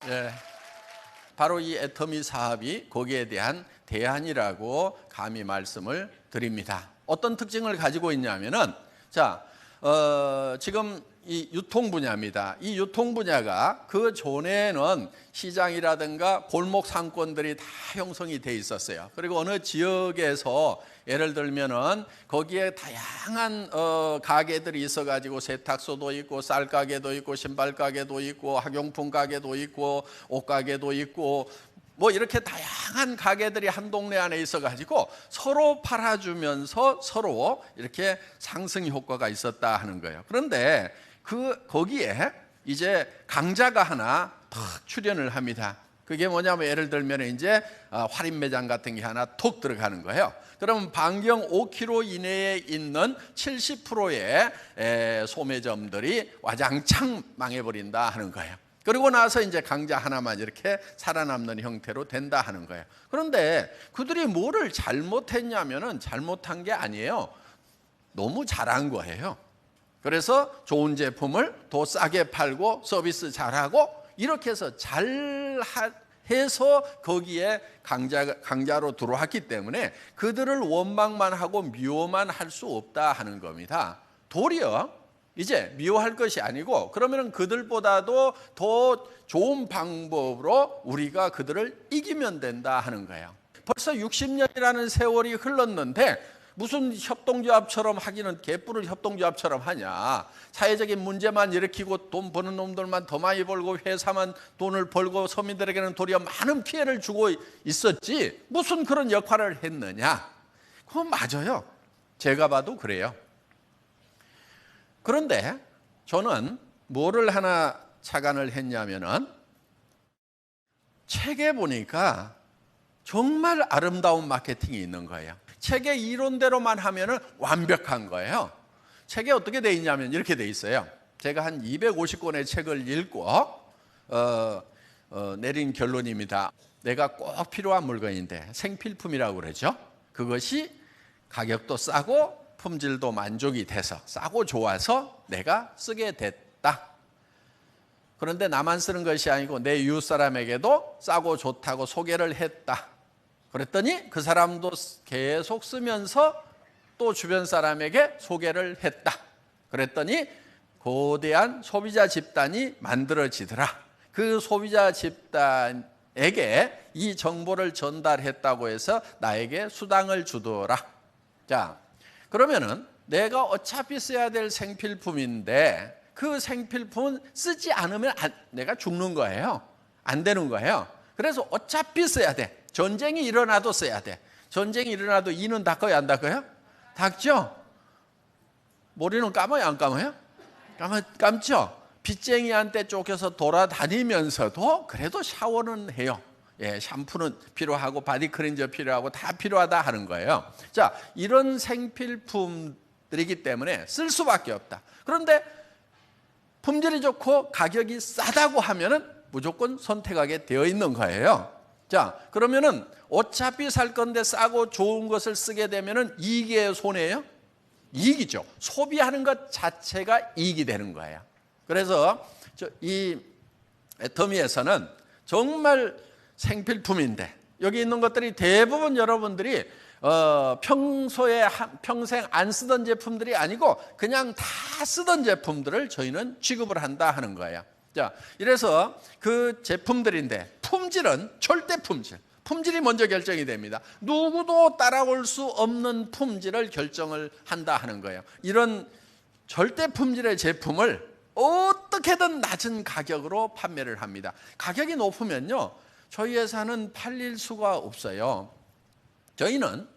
예, 바로 이 애터미 사업이 거기에 대한 대안이라고 감히 말씀을 드립니다. 어떤 특징을 가지고 있냐면은, 지금 이 유통 분야입니다. 이 유통 분야가 그 전에는 시장이라든가 골목 상권들이 다 형성이 돼 있었어요. 그리고 어느 지역에서 예를 들면은 거기에 다양한 가게들이 있어가지고 세탁소도 있고 쌀 가게도 있고 신발 가게도 있고 학용품 가게도 있고 옷 가게도 있고 뭐 이렇게 다양한 가게들이 한 동네 안에 있어가지고 서로 팔아주면서 서로 이렇게 상승 효과가 있었다 하는 거예요. 그런데 거기에 이제 강자가 하나 탁 출연을 합니다. 그게 뭐냐면 예를 들면 이제 할인 매장 같은 게 하나 톡 들어가는 거예요. 그러면 반경 5km 이내에 있는 70%의 소매점들이 와장창 망해버린다 하는 거예요. 그리고 나서 이제 강자 하나만 이렇게 살아남는 형태로 된다 하는 거예요. 그런데 그들이 뭐를 잘못했냐면은 잘못한 게 아니에요. 너무 잘한 거예요. 그래서 좋은 제품을 더 싸게 팔고 서비스 잘하고 이렇게 해서 해서 거기에 강자로 들어왔기 때문에 그들을 원망만 하고 미워만 할 수 없다 하는 겁니다. 도리어 이제 미워할 것이 아니고 그러면 그들보다도 더 좋은 방법으로 우리가 그들을 이기면 된다 하는 거예요. 벌써 60년이라는 세월이 흘렀는데 무슨 협동조합처럼 하기는 개뿔을 협동조합처럼 하냐. 사회적인 문제만 일으키고 돈 버는 놈들만 더 많이 벌고 회사만 돈을 벌고 서민들에게는 도리어 많은 피해를 주고 있었지 무슨 그런 역할을 했느냐. 그건 맞아요. 제가 봐도 그래요. 그런데 저는 뭐를 하나 착안을 했냐면은 책에 보니까 정말 아름다운 마케팅이 있는 거예요. 책의 이론대로만 하면은 완벽한 거예요. 책에 어떻게 돼 있냐면 이렇게 돼 있어요. 제가 한 250권의 책을 읽고 내린 결론입니다. 내가 꼭 필요한 물건인데 생필품이라고 그러죠. 그것이 가격도 싸고 품질도 만족이 돼서 싸고 좋아서 내가 쓰게 됐다. 그런데 나만 쓰는 것이 아니고 내 이웃 사람에게도 싸고 좋다고 소개를 했다. 그랬더니 그 사람도 계속 쓰면서 또 주변 사람에게 소개를 했다. 그랬더니 거대한 소비자 집단이 만들어지더라. 그 소비자 집단에게 이 정보를 전달했다고 해서 나에게 수당을 주더라. 자, 그러면은 내가 어차피 써야 될 생필품인데 그 생필품은 쓰지 않으면 내가 죽는 거예요. 안 되는 거예요. 그래서 어차피 써야 돼. 전쟁이 일어나도 써야 돼. 전쟁이 일어나도 이는 닦아요, 안 닦아요? 닦죠? 머리는 감아요, 안 감아요? 감죠? 빚쟁이한테 쫓겨서 돌아다니면서도 그래도 샤워는 해요. 예, 샴푸는 필요하고 바디크린저 필요하고 다 필요하다 하는 거예요. 자, 이런 생필품들이기 때문에 쓸 수밖에 없다. 그런데 품질이 좋고 가격이 싸다고 하면은 무조건 선택하게 되어 있는 거예요. 자, 그러면은 어차피 살 건데 싸고 좋은 것을 쓰게 되면은 이익이에요, 손해예요? 이익이죠. 소비하는 것 자체가 이익이 되는 거예요. 그래서 이 애터미에서는 정말 생필품인데 여기 있는 것들이 대부분 여러분들이 평소에 평생 안 쓰던 제품들이 아니고 그냥 다 쓰던 제품들을 저희는 취급을 한다 하는 거예요. 자, 이래서 그 제품들인데 품질은 절대 품질이 먼저 결정이 됩니다. 누구도 따라올 수 없는 품질을 결정을 한다 하는 거예요. 이런 절대 품질의 제품을 어떻게든 낮은 가격으로 판매를 합니다. 가격이 높으면요 저희 회사는 팔릴 수가 없어요. 저희는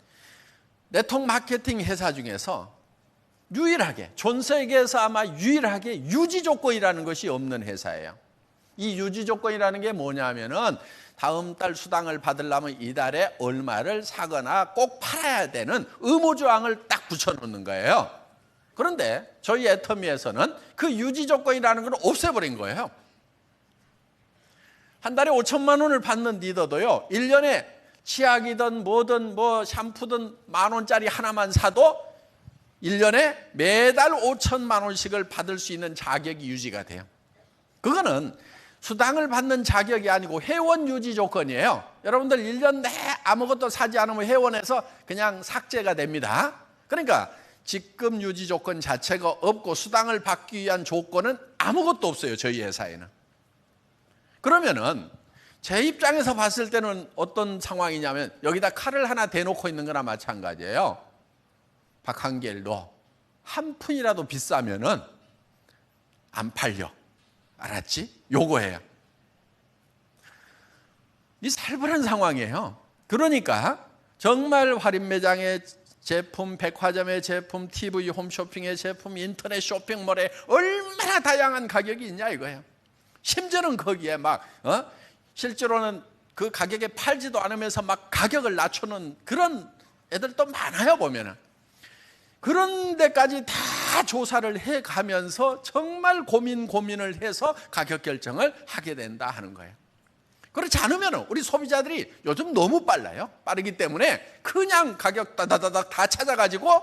네트워크 마케팅 회사 중에서 유일하게 전 세계에서 아마 유일하게 유지 조건이라는 것이 없는 회사예요. 이 유지 조건이라는 게 뭐냐면은 다음 달 수당을 받으려면 이달에 얼마를 사거나 꼭 팔아야 되는 의무 조항을 딱 붙여놓는 거예요. 그런데 저희 애터미에서는 그 유지 조건이라는 걸 없애버린 거예요. 한 달에 5천만 원을 받는 리더도요 1년에 치약이든 뭐든 뭐 샴푸든 10,000원짜리 하나만 사도 1년에 매달 5천만 원씩을 받을 수 있는 자격이 유지가 돼요. 그거는 수당을 받는 자격이 아니고 회원 유지 조건이에요. 여러분들 1년 내 아무것도 사지 않으면 회원에서 그냥 삭제가 됩니다. 그러니까 직급 유지 조건 자체가 없고 수당을 받기 위한 조건은 아무것도 없어요, 저희 회사에는. 그러면은 제 입장에서 봤을 때는 어떤 상황이냐면 여기다 칼을 하나 대놓고 있는 거나 마찬가지예요. 박한길도 한 푼이라도 비싸면은 안 팔려. 알았지? 요거예요. 이 살벌한 상황이에요. 그러니까 정말 할인 매장의 제품, 백화점의 제품, TV, 홈쇼핑의 제품, 인터넷 쇼핑몰에 얼마나 다양한 가격이 있냐 이거예요. 심지어는 거기에 막 실제로는 그 가격에 팔지도 않으면서 막 가격을 낮추는 그런 애들도 많아요, 보면은. 그런 데까지 다 조사를 해가면서 정말 고민을 해서 가격 결정을 하게 된다 하는 거예요. 그렇지 않으면 우리 소비자들이 요즘 너무 빨라요. 빠르기 때문에 그냥 가격 다다다닥 다 찾아가지고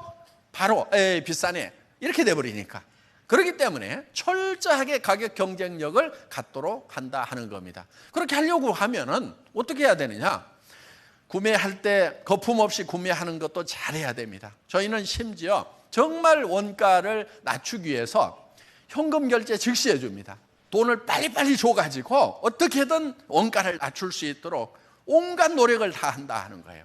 바로 비싸네 이렇게 돼버리니까. 그렇기 때문에 철저하게 가격 경쟁력을 갖도록 한다 하는 겁니다. 그렇게 하려고 하면은 어떻게 해야 되느냐? 구매할 때 거품 없이 구매하는 것도 잘해야 됩니다. 저희는 심지어 정말 원가를 낮추기 위해서 현금 결제 즉시 해줍니다. 돈을 빨리빨리 줘가지고 어떻게든 원가를 낮출 수 있도록 온갖 노력을 다 한다 하는 거예요.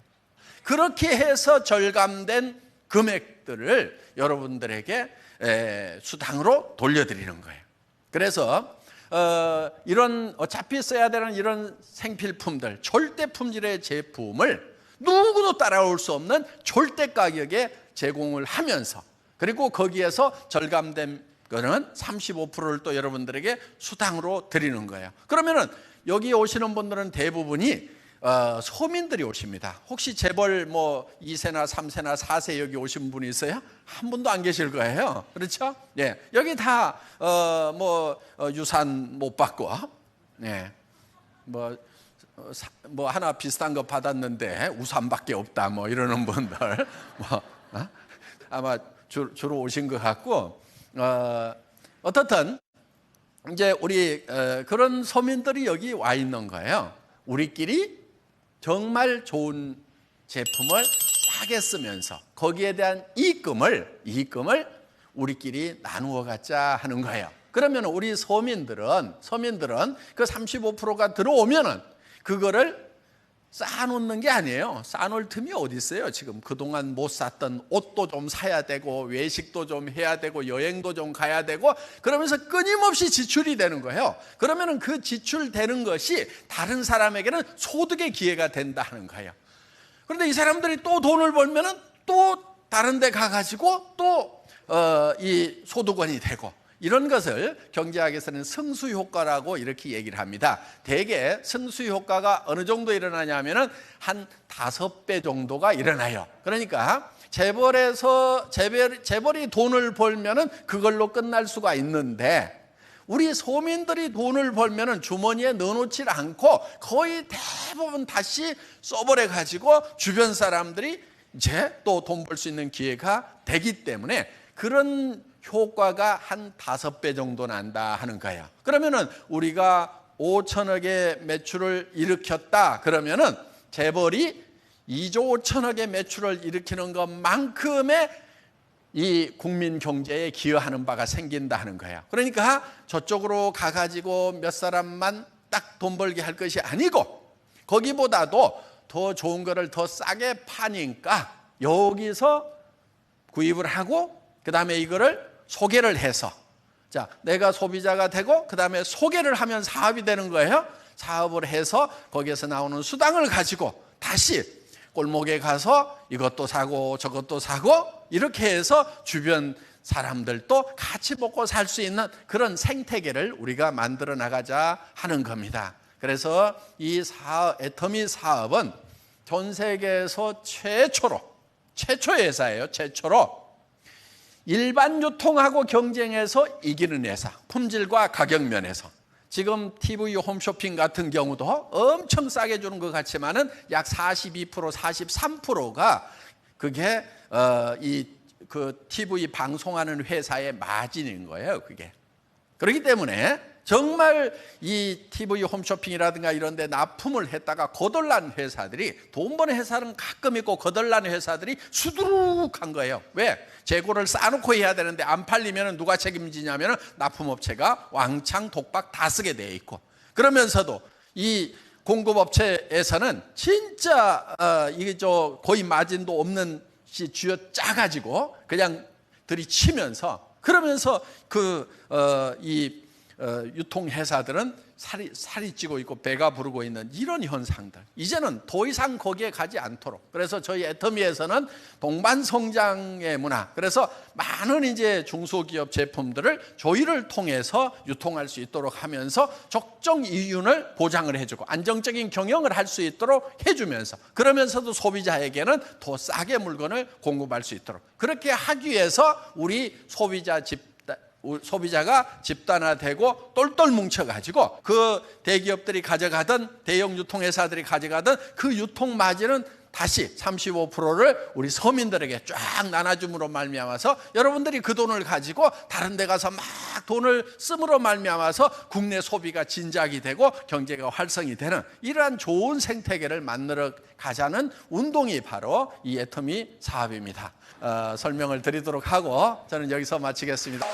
그렇게 해서 절감된 금액들을 여러분들에게 수당으로 돌려드리는 거예요. 그래서 이런 어차피 써야 되는 이런 생필품들, 절대 품질의 제품을 누구도 따라올 수 없는 절대 가격에 제공을 하면서, 그리고 거기에서 절감된 거는 35%를 또 여러분들에게 수당으로 드리는 거예요. 그러면은 여기 오시는 분들은 대부분이 소민들이 오십니다. 혹시 재벌 뭐 2세나 3세나 4세 여기 오신 분이 있어요? 한 분도 안 계실 거예요. 그렇죠? 예. 여기 다 유산 못 받고, 예. 뭐 하나 비슷한 거 받았는데 우산밖에 없다 뭐 이러는 분들 아마 주로 오신 것 같고, 어떻든 이제 우리 그런 서민들이 여기 와 있는 거예요. 우리끼리 정말 좋은 제품을 싸게 쓰면서 거기에 대한 이익금을 우리끼리 나누어 갖자 하는 거예요. 그러면 우리 서민들은 그 35%가 들어오면은 그거를 쌓아놓는 게 아니에요. 쌓아놓을 틈이 어디 있어요? 지금 그동안 못 샀던 옷도 좀 사야 되고 외식도 좀 해야 되고 여행도 좀 가야 되고 그러면서 끊임없이 지출이 되는 거예요. 그러면 그 지출되는 것이 다른 사람에게는 소득의 기회가 된다 하는 거예요. 그런데 이 사람들이 또 돈을 벌면은 또 다른 데 가가지고 또 이 소득원이 되고, 이런 것을 경제학에서는 승수효과라고 이렇게 얘기를 합니다. 대개 승수효과가 어느 정도 일어나냐면은 한 5배 정도가 일어나요. 그러니까 재벌이 돈을 벌면은 그걸로 끝날 수가 있는데, 우리 소민들이 돈을 벌면은 주머니에 넣어놓질 않고 거의 대부분 다시 써버려 가지고 주변 사람들이 이제 또 돈 벌 수 있는 기회가 되기 때문에 그런 효과가 한 5배 정도 난다 하는 거예요. 그러면은 우리가 5천억의 매출을 일으켰다 그러면은 재벌이 2조 5천억의 매출을 일으키는 것만큼의 이 국민 경제에 기여하는 바가 생긴다 하는 거예요. 그러니까 저쪽으로 가가지고 몇 사람만 딱 돈 벌게 할 것이 아니고 거기보다도 더 좋은 거를 더 싸게 파니까 여기서 구입을 하고 그 다음에 이거를 소개를 해서, 자, 내가 소비자가 되고 그 다음에 소개를 하면 사업이 되는 거예요. 사업을 해서 거기에서 나오는 수당을 가지고 다시 골목에 가서 이것도 사고 저것도 사고 이렇게 해서 주변 사람들도 같이 먹고 살 수 있는 그런 생태계를 우리가 만들어 나가자 하는 겁니다. 그래서 이 애터미 사업은 전 세계에서 최초의 회사예요. 최초로 일반 유통하고 경쟁해서 이기는 회사, 품질과 가격 면에서. 지금 TV 홈쇼핑 같은 경우도 엄청 싸게 주는 것 같지만은 약 42%, 43%가 그게 그 TV 방송하는 회사의 마진인 거예요, 그게. 그렇기 때문에 정말 이 TV 홈쇼핑이라든가 이런 데 납품을 했다가 거덜난 회사들이, 돈 버는 회사는 가끔 있고 거덜난 회사들이 수두룩한 거예요. 왜? 재고를 쌓아놓고 해야 되는데 안 팔리면 누가 책임지냐면 납품업체가 왕창 독박 다 쓰게 돼 있고, 그러면서도 이 공급업체에서는 진짜 이게 거의 마진도 없는 시 쥐어 짜가지고 그냥 들이치면서, 그러면서 유통회사들은 살이 찌고 있고 배가 부르고 있는 이런 현상들, 이제는 더 이상 거기에 가지 않도록, 그래서 저희 애터미에서는 동반성장의 문화, 그래서 많은 이제 중소기업 제품들을 저희를 통해서 유통할 수 있도록 하면서 적정 이윤을 보장을 해주고 안정적인 경영을 할 수 있도록 해주면서, 그러면서도 소비자에게는 더 싸게 물건을 공급할 수 있도록, 그렇게 하기 위해서 우리 소비자가 집단화되고 똘똘 뭉쳐가지고 그 대기업들이 가져가던, 대형 유통회사들이 가져가던 그 유통 마진은 다시 35%를 우리 서민들에게 쫙 나눠줌으로 말미암아서 여러분들이 그 돈을 가지고 다른 데 가서 막 돈을 씀으로 말미암아서 국내 소비가 진작이 되고 경제가 활성이 되는 이러한 좋은 생태계를 만들어 가자는 운동이 바로 이 애터미 사업입니다. 설명을 드리도록 하고 저는 여기서 마치겠습니다.